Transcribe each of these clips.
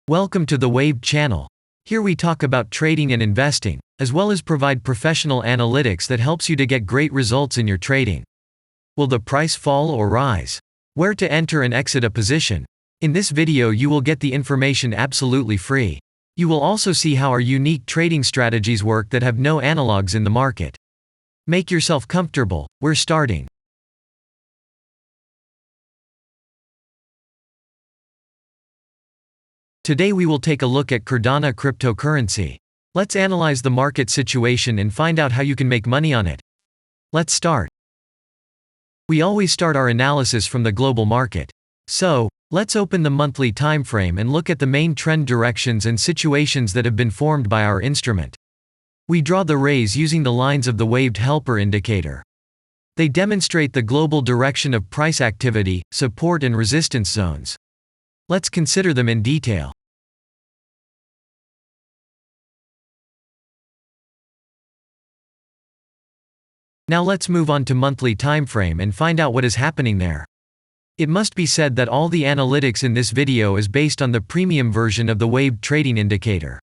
Welcome to the Wave channel. Here we talk about trading and investing, as well as provide professional analytics that helps you to get great results in your trading. Will the price fall or rise? Where to enter and exit a position? In this video you will get the information absolutely free. You will also see how our unique trading strategies work that have no analogs in the market. Make yourself comfortable, we're starting. Today we will take a look at Cardano cryptocurrency. Let's analyze the market situation and find out how you can make money on it. Let's start. We always start our analysis from the global market. So, let's open the monthly time frame and look at the main trend directions and situations that have been formed by our instrument. We draw the rays using the lines of the waved helper indicator. They demonstrate the global direction of price activity, support and resistance zones. Let's consider them in detail. Now let's move on to monthly time frame and find out what is happening there. It must be said that all the analytics in this video is based on the premium version of the waved trading indicator.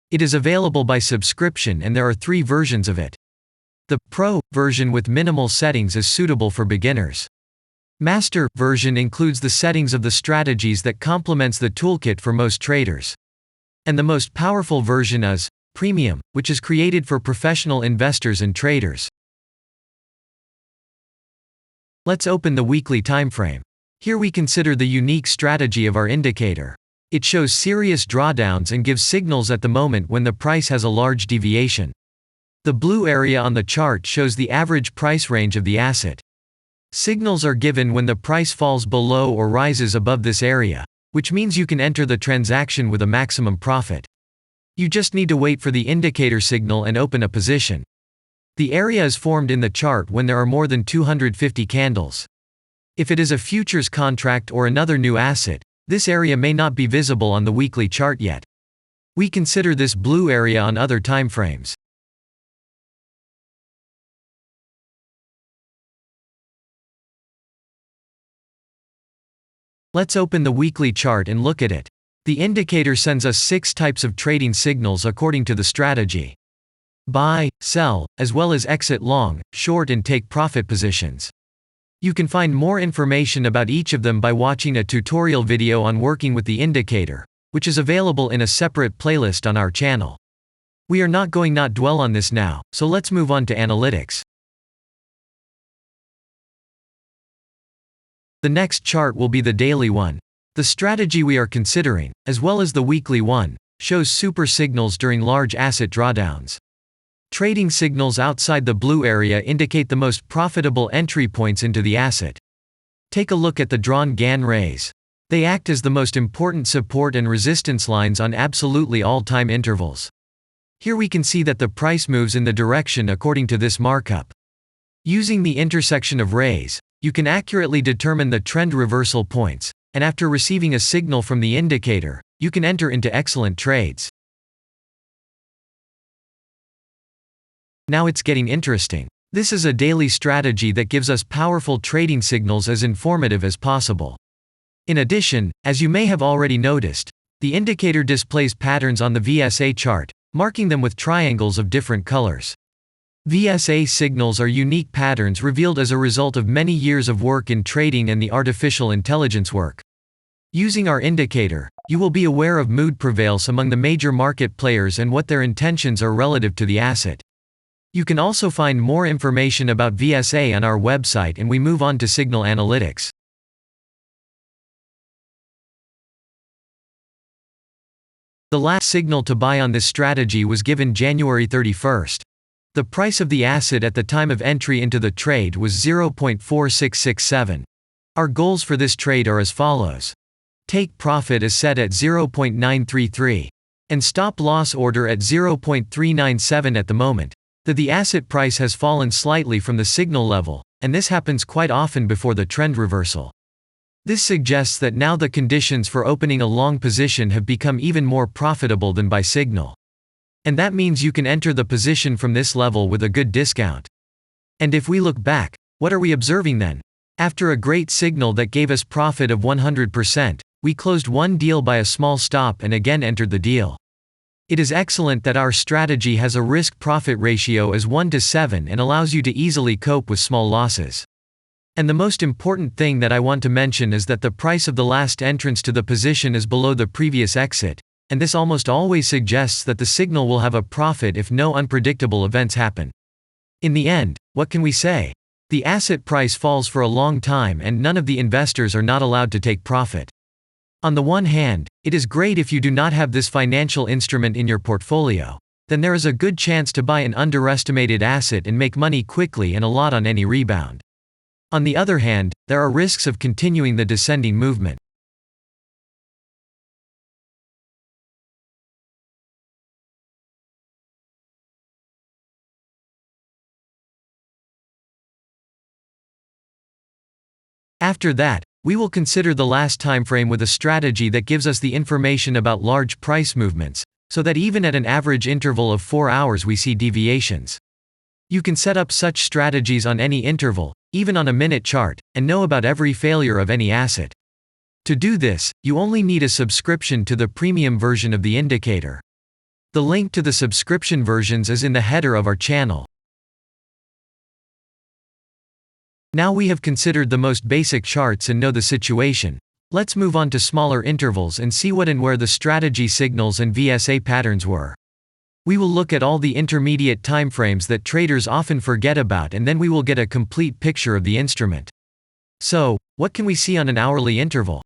It is available by subscription and there are 3 versions of it. The Pro version with minimal settings is suitable for beginners. Master version includes the settings of the strategies that complements the toolkit for most traders. And the most powerful version is Premium, which is created for professional investors and traders. Let's open the weekly time frame. Here we consider the unique strategy of our indicator. It shows serious drawdowns and gives signals at the moment when the price has a large deviation. The blue area on the chart shows the average price range of the asset. Signals are given when the price falls below or rises above this area, which means you can enter the transaction with a maximum profit. You just need to wait for the indicator signal and open a position. The area is formed in the chart when there are more than 250 candles. If it is a futures contract or another new asset, this area may not be visible on the weekly chart yet. We consider this blue area on other time frames. Let's open the weekly chart and look at it. The indicator sends us 6 types of trading signals according to the strategy: buy, sell, as well as exit long, short and take profit positions. You can find more information about each of them by watching a tutorial video on working with the indicator, which is available in a separate playlist on our channel. We are not going to dwell on this now, so let's move on to analytics. The next chart will be the daily one. The strategy we are considering, as well as the weekly one, shows super signals during large asset drawdowns. Trading signals outside the blue area indicate the most profitable entry points into the asset. Take a look at the drawn Gann rays. They act as the most important support and resistance lines on absolutely all time intervals. Here we can see that the price moves in the direction according to this markup. Using the intersection of rays, you can accurately determine the trend reversal points, and after receiving a signal from the indicator, you can enter into excellent trades. Now it's getting interesting. This is a daily strategy that gives us powerful trading signals as informative as possible. In addition, as you may have already noticed, the indicator displays patterns on the VSA chart, marking them with triangles of different colors. VSA signals are unique patterns revealed as a result of many years of work in trading and the artificial intelligence work. Using our indicator, you will be aware of mood prevails among the major market players and what their intentions are relative to the asset. You can also find more information about VSA on our website, and we move on to signal analytics. The last signal to buy on this strategy was given January 31st. The price of the asset at the time of entry into the trade was 0.4667. Our goals for this trade are as follows. Take profit is set at 0.933. And stop loss order at 0.397 at the moment. The asset price has fallen slightly from the signal level, and this happens quite often before the trend reversal. This suggests that now the conditions for opening a long position have become even more profitable than by signal. And that means you can enter the position from this level with a good discount. And if we look back, what are we observing then? After a great signal that gave us profit of 100%, we closed one deal by a small stop and again entered the deal. It is excellent that our strategy has a risk-profit ratio as 1 to 7 and allows you to easily cope with small losses. And the most important thing that I want to mention is that the price of the last entrance to the position is below the previous exit, and this almost always suggests that the signal will have a profit if no unpredictable events happen. In the end, what can we say? The asset price falls for a long time and none of the investors are not allowed to take profit. On the one hand, it is great if you do not have this financial instrument in your portfolio. Then there is a good chance to buy an underestimated asset and make money quickly and a lot on any rebound. On the other hand, there are risks of continuing the descending movement. After that, we will consider the last time frame with a strategy that gives us the information about large price movements, so that even at an average interval of 4 hours we see deviations. You can set up such strategies on any interval, even on a minute chart, and know about every failure of any asset. To do this, you only need a subscription to the premium version of the indicator. The link to the subscription versions is in the header of our channel. Now we have considered the most basic charts and know the situation. Let's move on to smaller intervals and see what and where the strategy signals and VSA patterns were. We will look at all the intermediate timeframes that traders often forget about, and then we will get a complete picture of the instrument. So, what can we see on an hourly interval?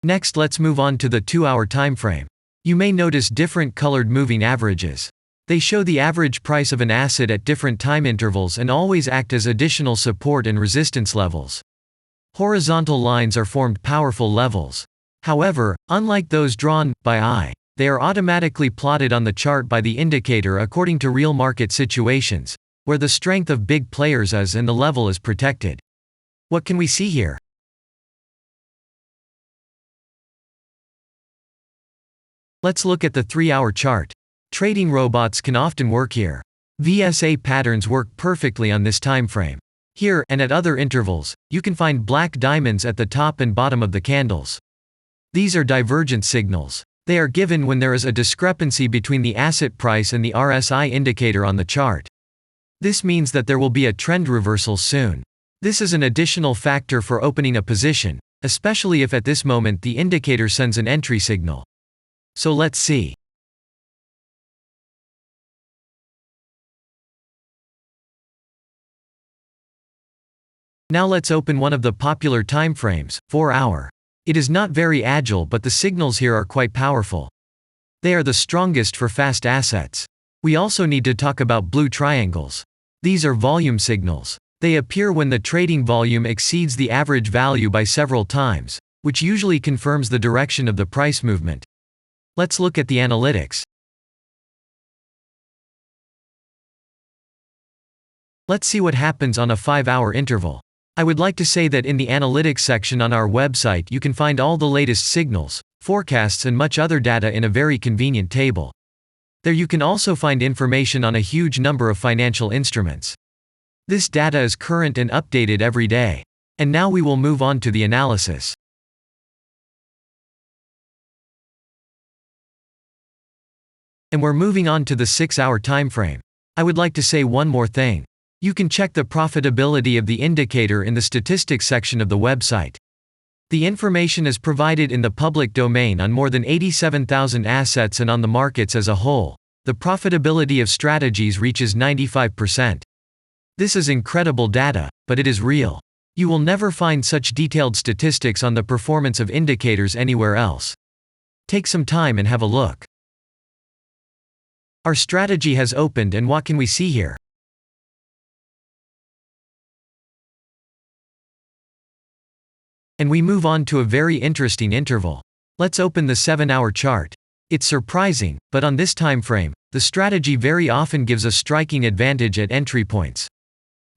Next, let's move on to the 2-hour timeframe. You may notice different colored moving averages. They show the average price of an asset at different time intervals and always act as additional support and resistance levels. Horizontal lines are formed powerful levels. However, unlike those drawn by eye, they are automatically plotted on the chart by the indicator according to real market situations, where the strength of big players is and the level is protected. What can we see here? Let's look at the 3-hour chart. Trading robots can often work here. VSA patterns work perfectly on this time frame. Here, and at other intervals, you can find black diamonds at the top and bottom of the candles. These are divergent signals. They are given when there is a discrepancy between the asset price and the RSI indicator on the chart. This means that there will be a trend reversal soon. This is an additional factor for opening a position, especially if at this moment the indicator sends an entry signal. So let's see. Now let's open one of the popular timeframes, 4-hour. It is not very agile, but the signals here are quite powerful. They are the strongest for fast assets. We also need to talk about blue triangles. These are volume signals. They appear when the trading volume exceeds the average value by several times, which usually confirms the direction of the price movement. Let's look at the analytics. Let's see what happens on a 5-hour interval. I would like to say that in the analytics section on our website you can find all the latest signals, forecasts and much other data in a very convenient table. There you can also find information on a huge number of financial instruments. This data is current and updated every day. And now we will move on to the analysis. And we're moving on to the 6-hour timeframe. I would like to say one more thing. You can check the profitability of the indicator in the statistics section of the website. The information is provided in the public domain on more than 87,000 assets, and on the markets as a whole, the profitability of strategies reaches 95%. This is incredible data, but it is real. You will never find such detailed statistics on the performance of indicators anywhere else. Take some time and have a look. Our strategy has opened, and what can we see here? And we move on to a very interesting interval. Let's open the 7-hour chart. It's surprising, but on this time frame, the strategy very often gives a striking advantage at entry points.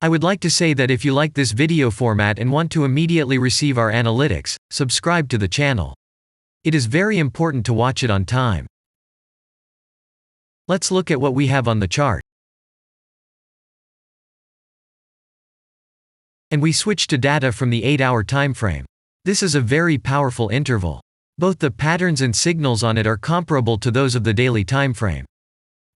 I would like to say that if you like this video format and want to immediately receive our analytics, subscribe to the channel. It is very important to watch it on time. Let's look at what we have on the chart. And we switch to data from the 8-hour time frame. This is a very powerful interval. Both the patterns and signals on it are comparable to those of the daily time frame.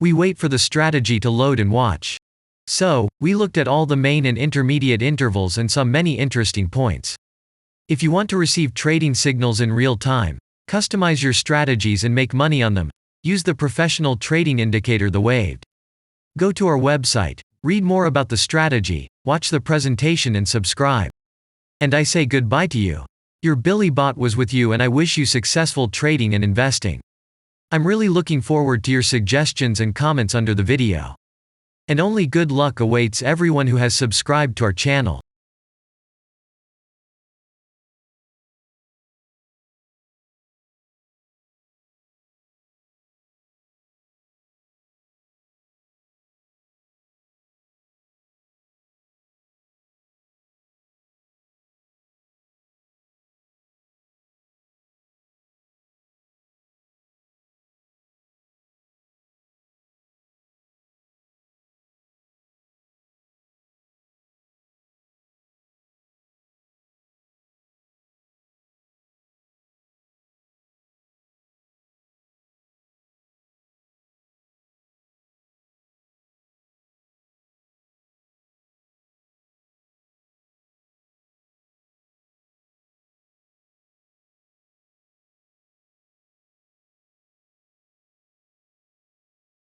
We wait for the strategy to load and watch. So, we looked at all the main and intermediate intervals and saw many interesting points. If you want to receive trading signals in real time, customize your strategies and make money on them, use the professional trading indicator, the Waved. Go to our website, read more about the strategy, watch the presentation and subscribe. And I say goodbye to you. Your Billy Bot was with you, and I wish you successful trading and investing. I'm really looking forward to your suggestions and comments under the video. And only good luck awaits everyone who has subscribed to our channel.